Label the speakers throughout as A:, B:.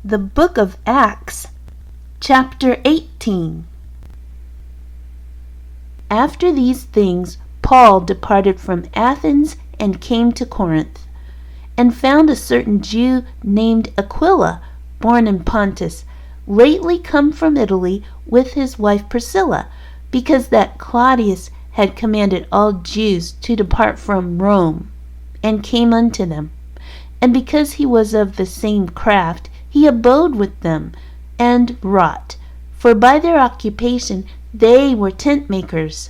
A: The book of Acts, chapter 18. After these things, Paul departed from Athens and came to Corinth, and found a certain Jew named Aquila, born in Pontus, lately come from Italy with his wife Priscilla, because that Claudius had commanded all Jews to depart from Rome, and came unto them. And because he was of the same craft, he abode with them, and wrought, for by their occupation they were tent makers.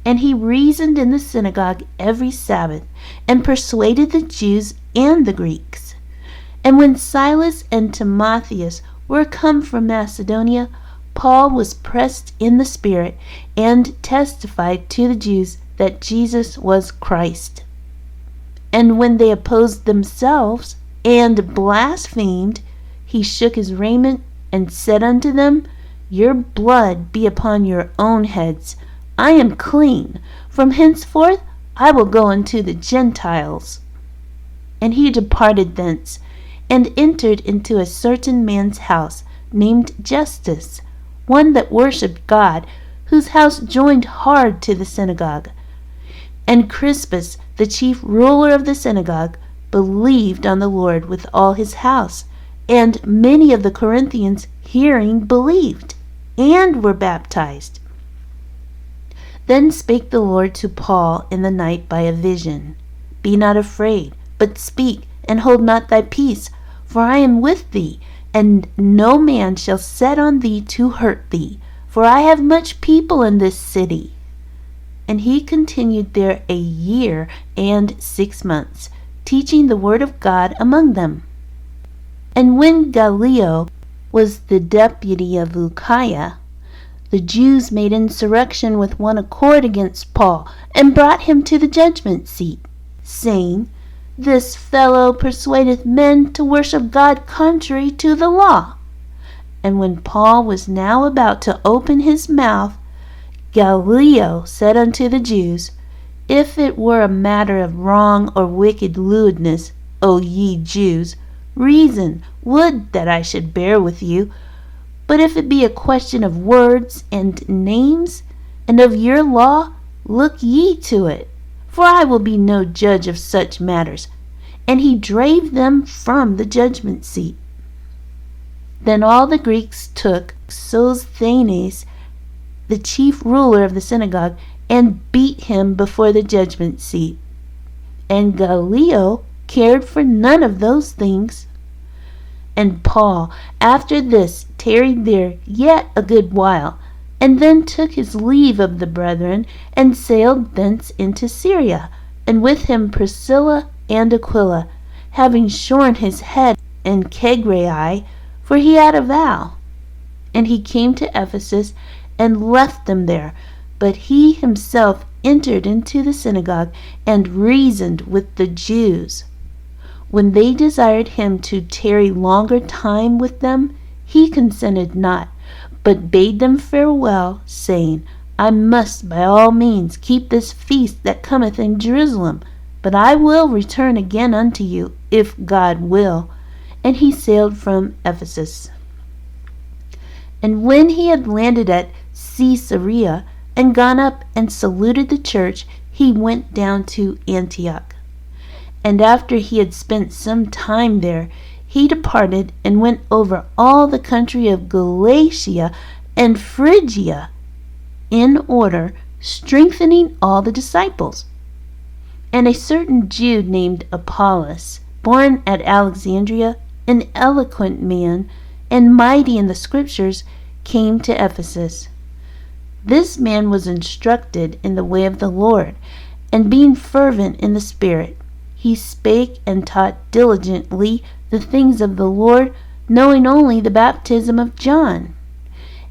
A: And he reasoned in the synagogue every Sabbath, and persuaded the Jews and the Greeks. And when Silas and Timotheus were come from Macedonia, Paul was pressed in the Spirit, and testified to the Jews that Jesus was Christ. And when they opposed themselves and blasphemed, he shook his raiment and said unto them, Your blood be upon your own heads. I am clean. From henceforth I will go unto the Gentiles. And he departed thence, and entered into a certain man's house, named Justus, one that worshipped God, whose house joined hard to the synagogue. And Crispus, the chief ruler of the synagogue, believed on the Lord with all his house, and many of the Corinthians hearing believed, and were baptized. Then spake the Lord to Paul in the night by a vision, Be not afraid, but speak, and hold not thy peace, for I am with thee, and no man shall set on thee to hurt thee, for I have much people in this city. And he continued there 1 year and 6 months, teaching the word of God among them. And when Gallio was the deputy of Achaia, the Jews made insurrection with one accord against Paul, and brought him to the judgment seat, saying, This fellow persuadeth men to worship God contrary to the law. And when Paul was now about to open his mouth, Gallio said unto the Jews, If it were a matter of wrong or wicked lewdness, O ye Jews, reason would that I should bear with you. But if it be a question of words and names, and of your law, look ye to it, for I will be no judge of such matters. And he drave them from the judgment seat. Then all the Greeks took Sosthenes, the chief ruler of the synagogue, and beat him before the judgment seat. And Gallio cared for none of those things. And Paul after this tarried there yet a good while, and then took his leave of the brethren, and sailed thence into Syria, and with him Priscilla and Aquila, having shorn his head in Kegrae, for he had a vow. And he came to Ephesus, and left them there, but he himself entered into the synagogue, and reasoned with the Jews. When they desired him to tarry longer time with them, he consented not, but bade them farewell, saying, I must by all means keep this feast that cometh in Jerusalem, but I will return again unto you, if God will. And he sailed from Ephesus. And when he had landed at Caesarea, and gone up and saluted the church, he went down to Antioch. And after he had spent some time there, he departed and went over all the country of Galatia and Phrygia in order, strengthening all the disciples. And a certain Jew named Apollos, born at Alexandria, an eloquent man, and mighty in the Scriptures, came to Ephesus. This man was instructed in the way of the Lord, and being fervent in the Spirit, he spake and taught diligently the things of the Lord, knowing only the baptism of John.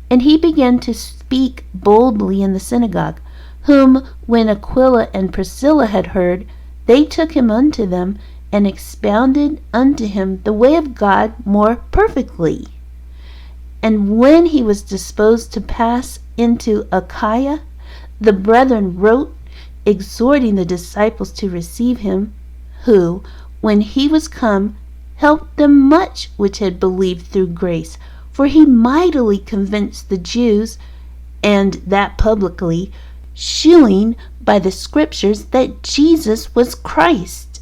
A: And he began to speak boldly in the synagogue, whom, when Aquila and Priscilla had heard, they took him unto them, and expounded unto him the way of God more perfectly. And when he was disposed to pass into Achaia, the brethren wrote, exhorting the disciples to receive him, who, when he was come, helped them much which had believed through grace, for he mightily convinced the Jews, and that publicly, shewing by the Scriptures that Jesus was Christ.